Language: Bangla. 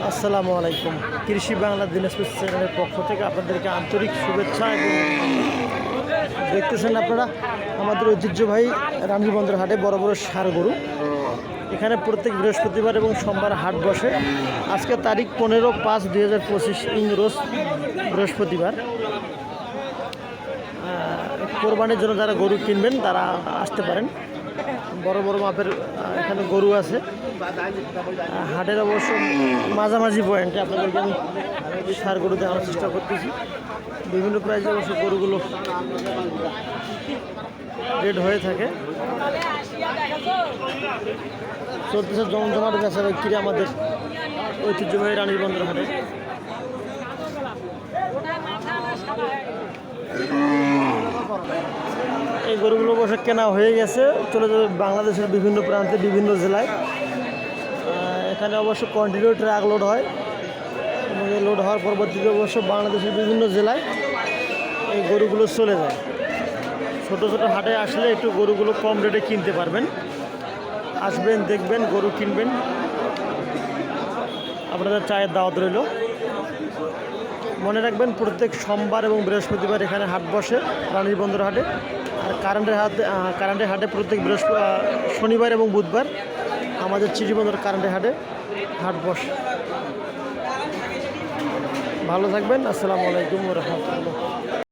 আসসালামু আলাইকুম। কৃষি বাংলা দিনাজপুর চ্যানেলের পক্ষ থেকে আপনাদেরকে আন্তরিক শুভেচ্ছা। এবং দেখতেছেন আপনারা আমাদের ঐতিহ্যবাহী রানীবন্দর হাটে বড় বড় ষাঁড় গরু। এখানে প্রত্যেক বৃহস্পতিবার এবং সোমবার হাট বসে। আজকে তারিখ 15/5/2025 ইংরোজ বৃহস্পতিবার। কোরবানির জন্য যারা গরু কিনবেন তারা আসতে পারেন। বড় বড় মাপের এখানে গরু আছে। হাটের অবশ্য মাঝামাঝি পয়েন্টে আপনাদেরকে আমি ষাঁড় গরু দেখানোর চেষ্টা করতেছি। বিভিন্ন প্রাইজে অবশ্য গরুগুলো রেড হয়ে থাকে। চলতেছে জমজমাট বেচা বিক্রি আমাদের ঐতিহ্যবাহী রানীবন্দর হাটে। এই গরুগুলো অবশ্য কেনা হয়ে গেছে, চলে যাবে বাংলাদেশের বিভিন্ন প্রান্তে, বিভিন্ন জেলায়। এখানে অবশ্য কন্টিনিউ ট্রাক লোড হয় এবং এই লোড হওয়ার পরবর্তীতে অবশ্য বাংলাদেশের বিভিন্ন জেলায় এই গরুগুলো চলে যায়। ছোটো ছোটো হাটে আসলে একটু গরুগুলো কম রেটে কিনতে পারবেন। আসবেন, দেখবেন, গরু কিনবেন। আপনাদের চায়ের দাওয়াত রইল। মনে রাখবেন প্রত্যেক সোমবার এবং বৃহস্পতিবার এখানে হাট বসে রানীবন্দর হাটে। আর কারেন্টের হাটে প্রত্যেক শনিবার এবং বুধবার আমাদের চিঠিবন্দর কারেন্টের হাটে হাট বসে। ভালো থাকবেন। আসসালামু আলাইকুম ওয়া রাহমাতুল্লাহ।